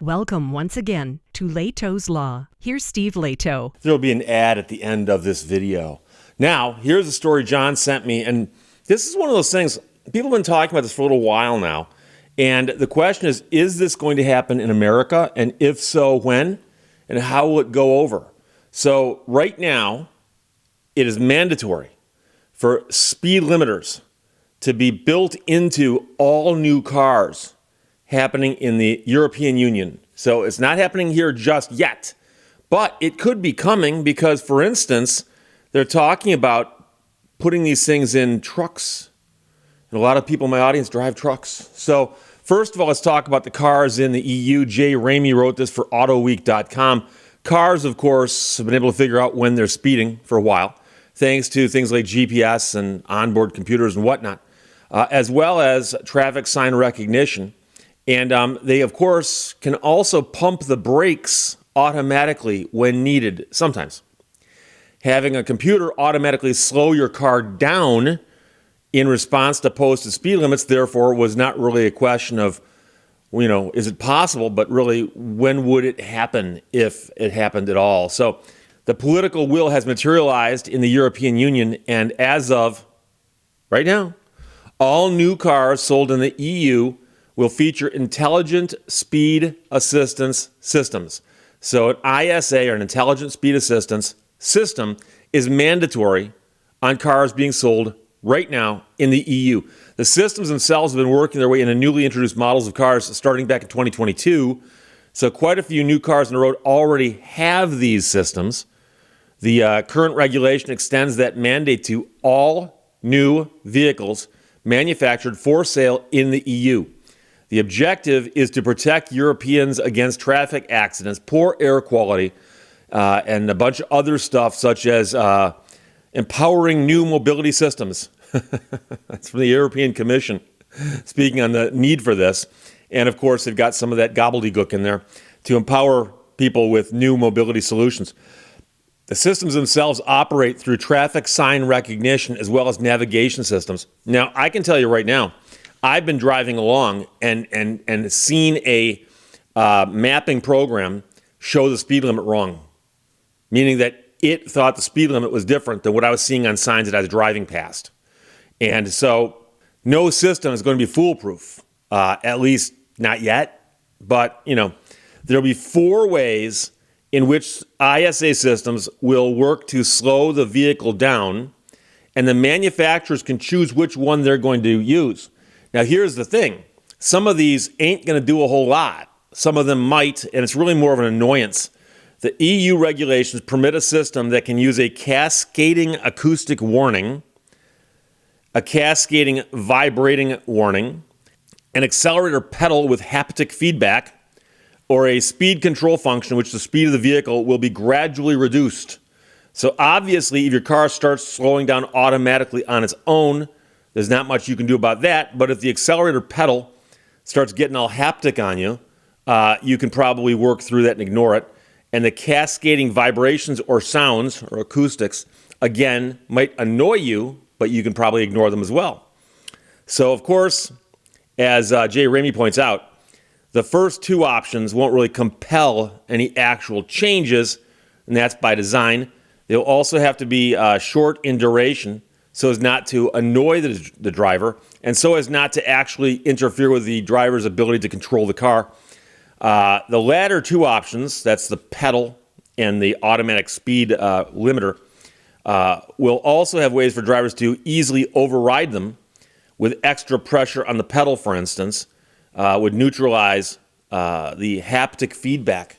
Welcome once again to Lehto's Law. Here's Steve Lehto. There will be an ad at the end of this video. Now, here's a story John sent me, and this is one of those things, people have been talking about this for a little while now, and the question is this going to happen in America, and if so, when, and how will it go over? So right now, it is mandatory for speed limiters to be built into all new cars happening in the European Union. So it's not happening here just yet, but it could be coming because, for instance, they're talking about putting these things in trucks. And a lot of people in my audience drive trucks. So first of all, let's talk about the cars in the EU. Jay Ramey wrote this for AutoWeek.com. Cars, of course, have been able to figure out when they're speeding for a while, thanks to things like GPS and onboard computers and whatnot, as well as traffic sign recognition. And they, of course, can also pump the brakes automatically when needed, sometimes. Having a computer automatically slow your car down in response to posted speed limits, therefore, was not really a question of, is it possible, but really, when would it happen if it happened at all? So the political will has materialized in the European Union, and as of right now, all new cars sold in the EU will feature intelligent speed assistance systems. So an ISA, or an intelligent speed assistance system, is mandatory on cars being sold right now in the EU. The systems themselves have been working their way into newly introduced models of cars starting back in 2022. So quite a few new cars on the road already have these systems. The current regulation extends that mandate to all new vehicles manufactured for sale in the EU. The objective is to protect Europeans against traffic accidents, poor air quality, and a bunch of other stuff, such as empowering new mobility systems. That's from the European Commission, speaking on the need for this. And of course, they've got some of that gobbledygook in there to empower people with new mobility solutions. The systems themselves operate through traffic sign recognition as well as navigation systems. Now, I can tell you right now, I've been driving along and seen a mapping program show the speed limit wrong, meaning that it thought the speed limit was different than what I was seeing on signs that I was driving past. And so no system is going to be foolproof, at least not yet. But, there'll be 4 ways in which ISA systems will work to slow the vehicle down, and the manufacturers can choose which one they're going to use. Now, here's the thing. Some of these ain't going to do a whole lot. Some of them might, and it's really more of an annoyance. The EU regulations permit a system that can use a cascading acoustic warning, a cascading vibrating warning, an accelerator pedal with haptic feedback, or a speed control function in which the speed of the vehicle will be gradually reduced. So obviously, if your car starts slowing down automatically on its own, there's not much you can do about that, but if the accelerator pedal starts getting all haptic on you, you can probably work through that and ignore it. And the cascading vibrations or sounds or acoustics, again, might annoy you, but you can probably ignore them as well. So, of course, as Jay Ramey points out, the first 2 options won't really compel any actual changes, and that's by design. They'll also have to be short in duration, so as not to annoy the driver, and so as not to actually interfere with the driver's ability to control the car. The latter 2 options, that's the pedal and the automatic speed limiter, will also have ways for drivers to easily override them with extra pressure on the pedal, for instance, would neutralize the haptic feedback.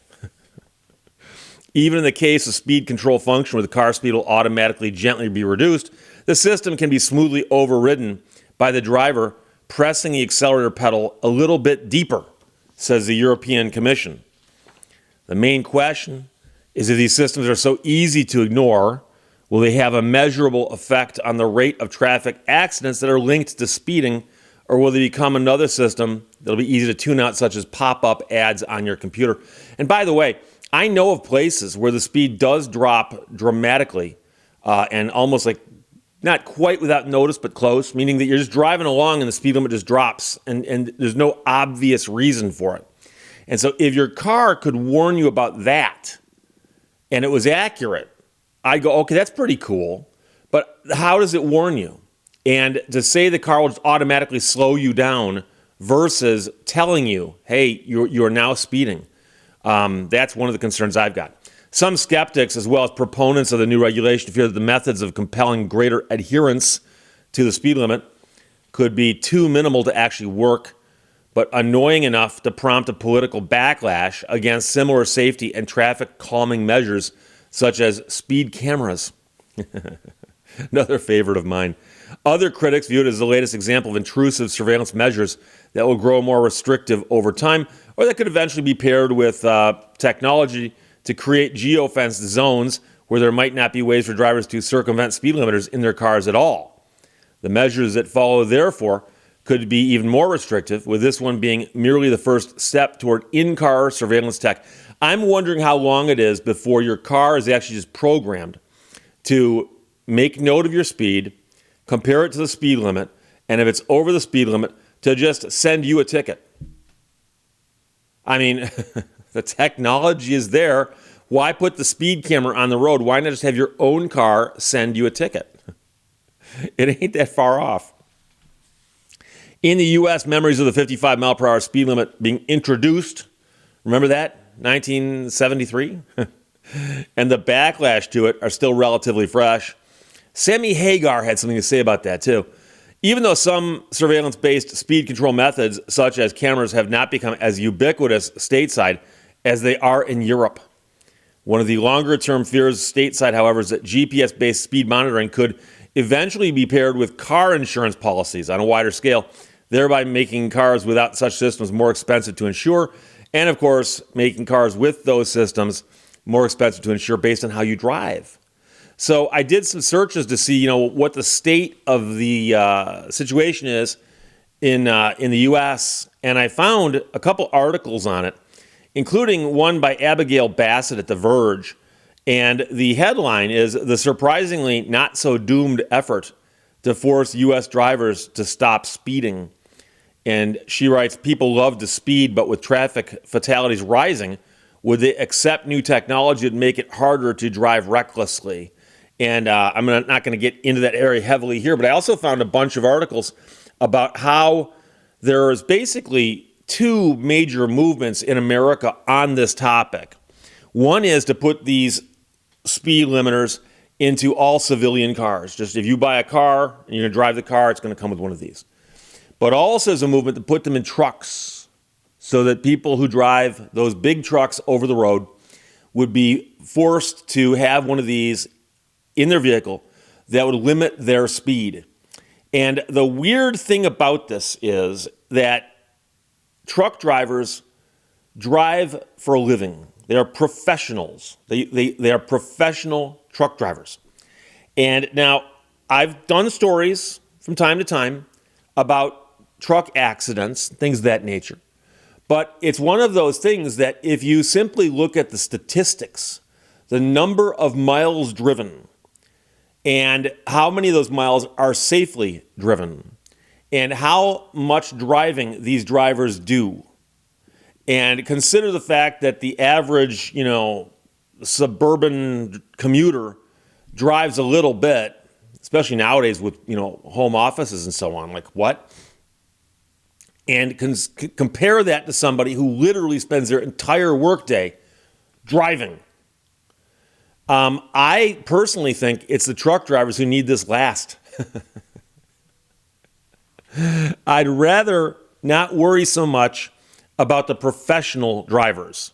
Even in the case of speed control function where the car speed will automatically gently be reduced, the system can be smoothly overridden by the driver pressing the accelerator pedal a little bit deeper, says the European Commission. The main question is, if these systems are so easy to ignore, will they have a measurable effect on the rate of traffic accidents that are linked to speeding, or will they become another system that'll be easy to tune out, such as pop-up ads on your computer? And by the way, I know of places where the speed does drop dramatically and almost like not quite without notice, but close, meaning that you're just driving along and the speed limit just drops and there's no obvious reason for it. And so if your car could warn you about that and it was accurate, I'd go, okay, that's pretty cool. But how does it warn you? And to say the car will just automatically slow you down versus telling you, hey, you're now speeding. That's one of the concerns I've got. Some skeptics, as well as proponents of the new regulation, fear that the methods of compelling greater adherence to the speed limit could be too minimal to actually work, but annoying enough to prompt a political backlash against similar safety and traffic calming measures such as speed cameras. Another favorite of mine. Other critics view it as the latest example of intrusive surveillance measures that will grow more restrictive over time, or that could eventually be paired with technology to create geofenced zones where there might not be ways for drivers to circumvent speed limiters in their cars at all. The measures that follow, therefore, could be even more restrictive, with this one being merely the first step toward in-car surveillance tech. I'm wondering how long it is before your car is actually just programmed to make note of your speed, compare it to the speed limit, and if it's over the speed limit, to just send you a ticket. I mean, the technology is there. Why put the speed camera on the road? Why not just have your own car send you a ticket? It ain't that far off. In the U.S., memories of the 55 mile per hour speed limit being introduced, remember that? 1973? And the backlash to it are still relatively fresh. Sammy Hagar had something to say about that, too. Even though some surveillance-based speed control methods, such as cameras, have not become as ubiquitous stateside as they are in Europe. One of the longer-term fears stateside, however, is that GPS-based speed monitoring could eventually be paired with car insurance policies on a wider scale, thereby making cars without such systems more expensive to insure, and, of course, making cars with those systems more expensive to insure based on how you drive. So I did some searches to see, what the state of the situation is in the U.S., and I found a couple articles on it, including one by Abigail Bassett at The Verge. And the headline is "The Surprisingly Not So Doomed Effort to Force U.S. Drivers to Stop Speeding." And she writes, "People love to speed, but with traffic fatalities rising, would they accept new technology that make it harder to drive recklessly?" And I'm not going to get into that area heavily here, but I also found a bunch of articles about how there is basically two major movements in America on this topic. One is to put these speed limiters into all civilian cars. Just if you buy a car and you're going to drive the car, it's going to come with one of these. But also is a movement to put them in trucks so that people who drive those big trucks over the road would be forced to have one of these in their vehicle that would limit their speed. And the weird thing about this is that truck drivers drive for a living. They are professionals. They are professional truck drivers. And now I've done stories from time to time about truck accidents, things of that nature. But it's one of those things that if you simply look at the statistics, the number of miles driven, and how many of those miles are safely driven, and how much driving these drivers do, and consider the fact that the average, suburban commuter drives a little bit, especially nowadays with, home offices and so on. Like, what? And compare that to somebody who literally spends their entire workday driving. I personally think it's the truck drivers who need this last. I'd rather not worry so much about the professional drivers.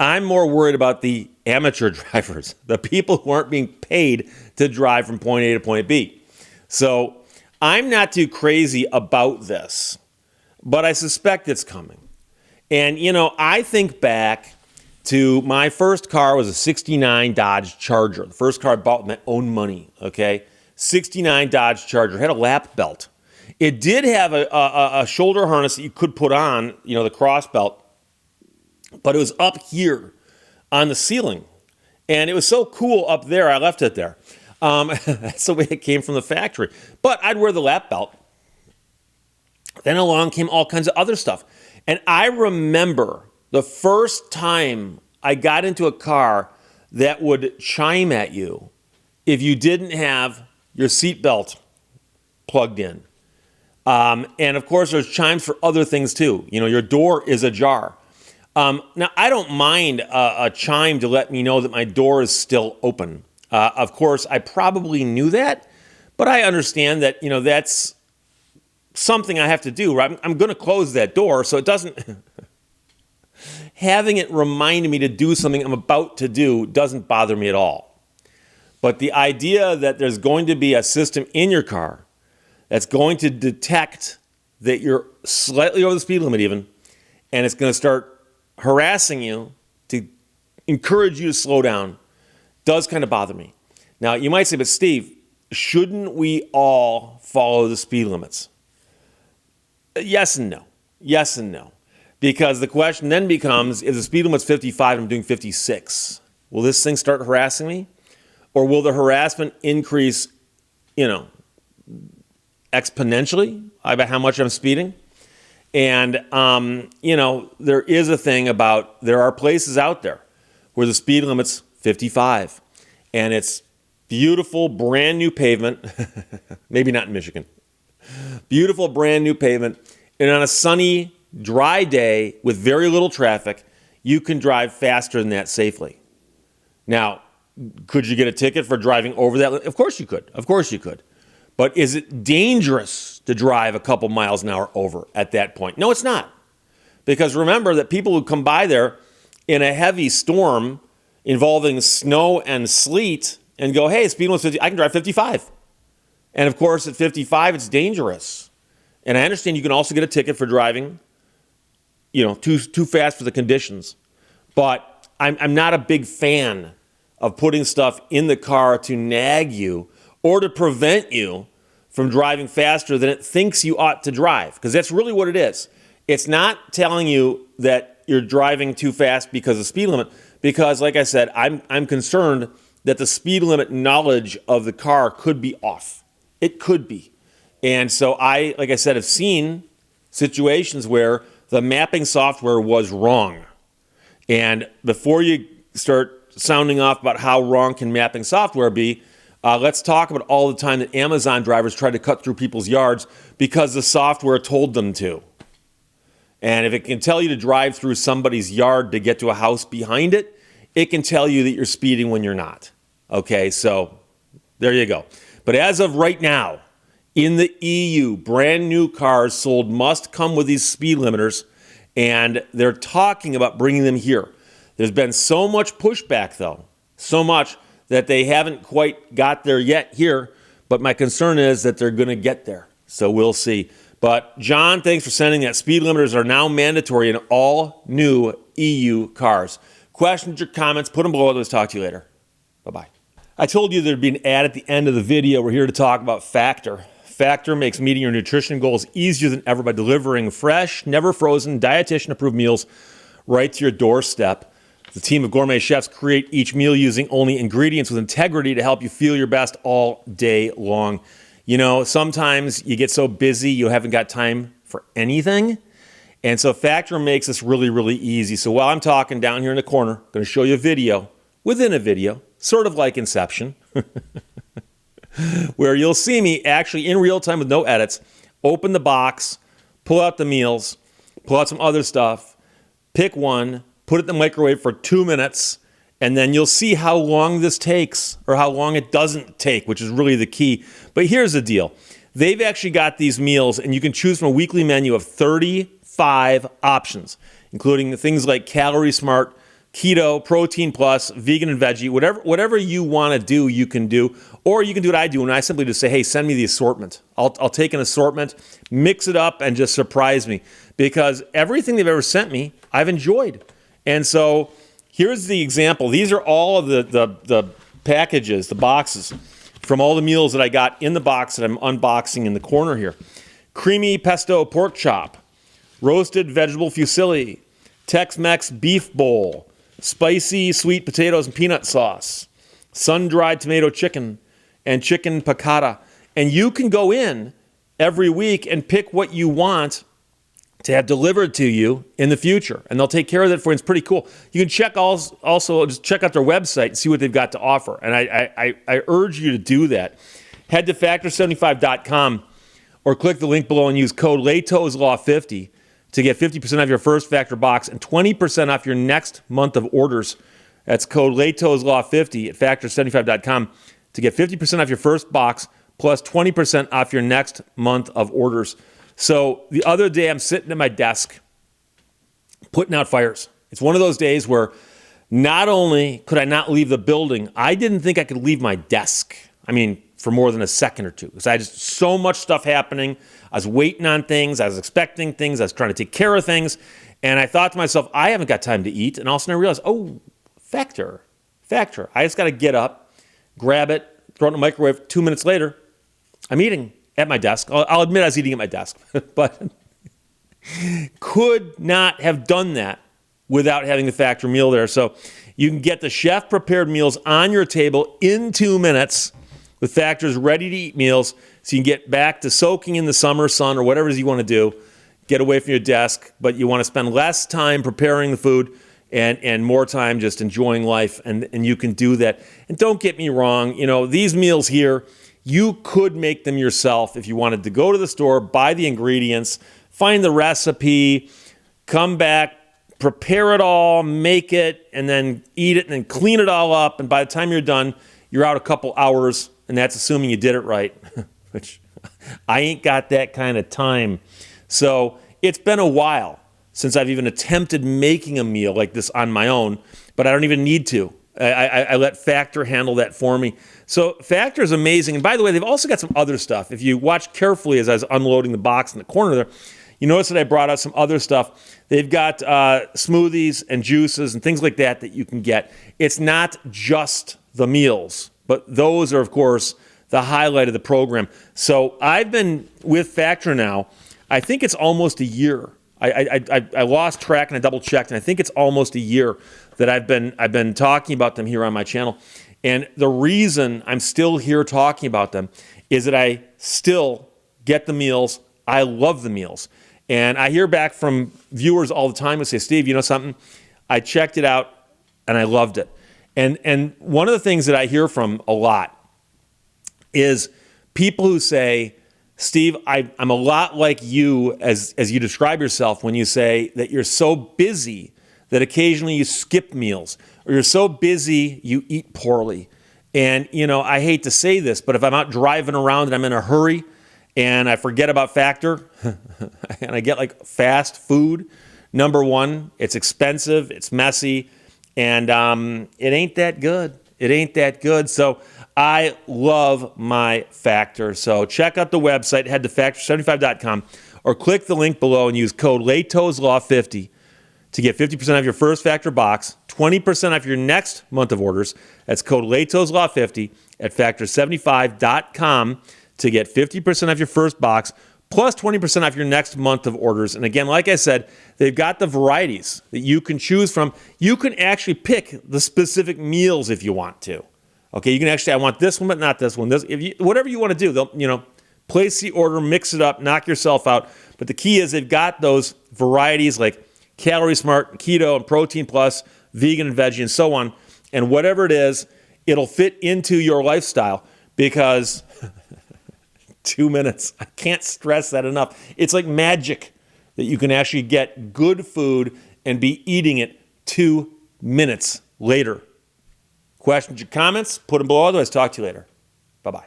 I'm more worried about the amateur drivers, the people who aren't being paid to drive from point A to point B. So I'm not too crazy about this, but I suspect it's coming. And, I think back to my first car was a 69 Dodge Charger. The first car I bought with my own money, okay? 69 Dodge Charger. It had a lap belt. It did have a shoulder harness that you could put on, the cross belt, but it was up here on the ceiling. And it was so cool up there, I left it there. That's the way it came from the factory. But I'd wear the lap belt. Then along came all kinds of other stuff. And I remember the first time I got into a car that would chime at you if you didn't have your seatbelt plugged in. And of course, there's chimes for other things too. You know, your door is ajar. Now, I don't mind a chime to let me know that my door is still open. Of course, I probably knew that, but I understand that, you know, that's something I have to do, right? I'm going to close that door, so it doesn't... Having it remind me to do something I'm about to do doesn't bother me at all. But the idea that there's going to be a system in your car that's going to detect that you're slightly over the speed limit even, and it's going to start harassing you to encourage you to slow down, does kind of bother me. Now, you might say, but Steve, shouldn't we all follow the speed limits? Yes and no. Yes and no. Because the question then becomes, if the speed limit's 55 and I'm doing 56, will this thing start harassing me? Or will the harassment increase, you know, exponentially by how much I'm speeding? And, you know, there is a thing about, there are places out there where the speed limit's 55 and it's beautiful, brand new pavement, maybe not in Michigan, beautiful, brand new pavement, and on a sunny, dry day with very little traffic, you can drive faster than that safely. Now, could you get a ticket for driving over that? Of course you could. Of course you could. But is it dangerous to drive a couple miles an hour over at that point? No, it's not. Because remember that people who come by there in a heavy storm involving snow and sleet and go, hey, speed limit's 50, I can drive 55. And of course, at 55, it's dangerous. And I understand you can also get a ticket for driving, you know, too fast for the conditions. But I'm not a big fan of putting stuff in the car to nag you or to prevent you from driving faster than it thinks you ought to drive. Because that's really what it is. It's not telling you that you're driving too fast because of speed limit. Because, like I said, I'm concerned that the speed limit knowledge of the car could be off. It could be. And so I, like I said, have seen situations where the mapping software was wrong. And before you start sounding off about how wrong can mapping software be, let's talk about all the time that Amazon drivers tried to cut through people's yards because the software told them to. And if it can tell you to drive through somebody's yard to get to a house behind it, it can tell you that you're speeding when you're not. Okay, so there you go. But as of right now, in the EU, brand new cars sold must come with these speed limiters, and they're talking about bringing them here. There's been so much pushback, though, so much that they haven't quite got there yet here, but my concern is that they're going to get there. So we'll see. But John, thanks for sending that. Speed limiters are now mandatory in all new EU cars. Questions or comments, put them below. Let's talk to you later. Bye-bye. I told you there'd be an ad at the end of the video. We're here to talk about Factor. Factor makes meeting your nutrition goals easier than ever by delivering fresh, never frozen, dietitian-approved meals right to your doorstep. The team of gourmet chefs create each meal using only ingredients with integrity to help you feel your best all day long. You know, sometimes you get so busy you haven't got time for anything. And so Factor makes this really, really easy. So while I'm talking down here in the corner, I'm going to show you a video within a video, sort of like Inception, where you'll see me actually in real time with no edits, open the box, pull out the meals, pull out some other stuff, pick one, put it in the microwave for 2 minutes, and then you'll see how long this takes or how long it doesn't take, which is really the key. But here's the deal. They've actually got these meals, and you can choose from a weekly menu of 35 options, including things like Calorie Smart, Keto, Protein Plus, Vegan and Veggie, whatever you want to do, you can do. Or you can do what I do, and I simply just say, hey, send me the assortment. I'll take an assortment, mix it up, and just surprise me. Because everything they've ever sent me, I've enjoyed. And so here's the example. These are all of the packages, the boxes, from all the meals that I got in the box that I'm unboxing in the corner here. Creamy pesto pork chop, roasted vegetable fusilli, Tex-Mex beef bowl, spicy sweet potatoes and peanut sauce, sun-dried tomato chicken, and chicken piccata. And you can go in every week and pick what you want to have delivered to you in the future, and they'll take care of that for you. It's pretty cool. You can check also just check out their website and see what they've got to offer. And I urge you to do that. Head to factor75.com or click the link below and use code LEHTO'sLaw50 to get 50% off your first Factor box and 20% off your next month of orders. That's code LEHTO'sLaw50 at factor75.com to get 50% off your first box plus 20% off your next month of orders. So the other day I'm sitting at my desk putting out fires. It's one of those days where not only could I not leave the building, I didn't think I could leave my desk. I mean, for more than a second or two, because I had just so much stuff happening. I was waiting on things. I was expecting things. I was trying to take care of things. And I thought to myself, I haven't got time to eat. And all of a sudden I realized, oh, Factor. I just got to get up, grab it, throw it in the microwave. 2 minutes later, I'm eating at my desk. I'll admit I was eating at my desk, but could not have done that without having the Factor meal there. So you can get the chef-prepared meals on your table in 2 minutes with Factor's ready-to-eat meals, so you can get back to soaking in the summer sun or whatever it is you want to do, get away from your desk, but you want to spend less time preparing the food and more time just enjoying life, and you can do that. And don't get me wrong, these meals here, you could make them yourself if you wanted to go to the store, buy the ingredients, find the recipe, come back, prepare it all, make it, and then eat it, and then clean it all up, and by the time you're done, you're out a couple hours, and that's assuming you did it right, which I ain't got that kind of time. So it's been a while since I've even attempted making a meal like this on my own, but I don't even need to. I let Factor handle that for me. So Factor is amazing. And by the way, they've also got some other stuff. If you watch carefully as I was unloading the box in the corner there, you notice that I brought out some other stuff. They've got smoothies and juices and things like that you can get. It's not just the meals, but those are, of course, the highlight of the program. So I've been with Factor now, I think it's almost a year. I lost track and I double checked, and I think it's almost a year that I've been talking about them here on my channel. And the reason I'm still here talking about them is that I still get the meals. I love the meals. And I hear back from viewers all the time who say, Steve, you know something? I checked it out and I loved it. And one of the things that I hear from a lot is people who say, Steve, I'm a lot like you as you describe yourself when you say that you're so busy that occasionally you skip meals, or you're so busy you eat poorly. And, I hate to say this, but if I'm out driving around and I'm in a hurry and I forget about Factor and I get like fast food, number one, it's expensive, it's messy, and it ain't that good. It ain't that good. So I love my Factor. So check out the website, head to factor75.com, or click the link below and use code LEHTO'sLaw50 to get 50% off your first Factor box, 20% off your next month of orders. That's code LEHTO'sLaw50 at factor75.com to get 50% off your first box, plus 20% off your next month of orders. And again, like I said, they've got the varieties that you can choose from. You can actually pick the specific meals if you want to. Okay, you can actually, I want this one, but not this one. Whatever you want to do, they'll, place the order, mix it up, knock yourself out. But the key is they've got those varieties like Calorie Smart, Keto, and Protein Plus, vegan and veggie, and so on. And whatever it is, it'll fit into your lifestyle because 2 minutes, I can't stress that enough. It's like magic that you can actually get good food and be eating it 2 minutes later. Questions or comments? Put them below. Otherwise, talk to you later. Bye-bye.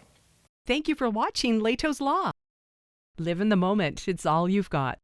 Thank you for watching Lehto's Law. Live in the moment. It's all you've got.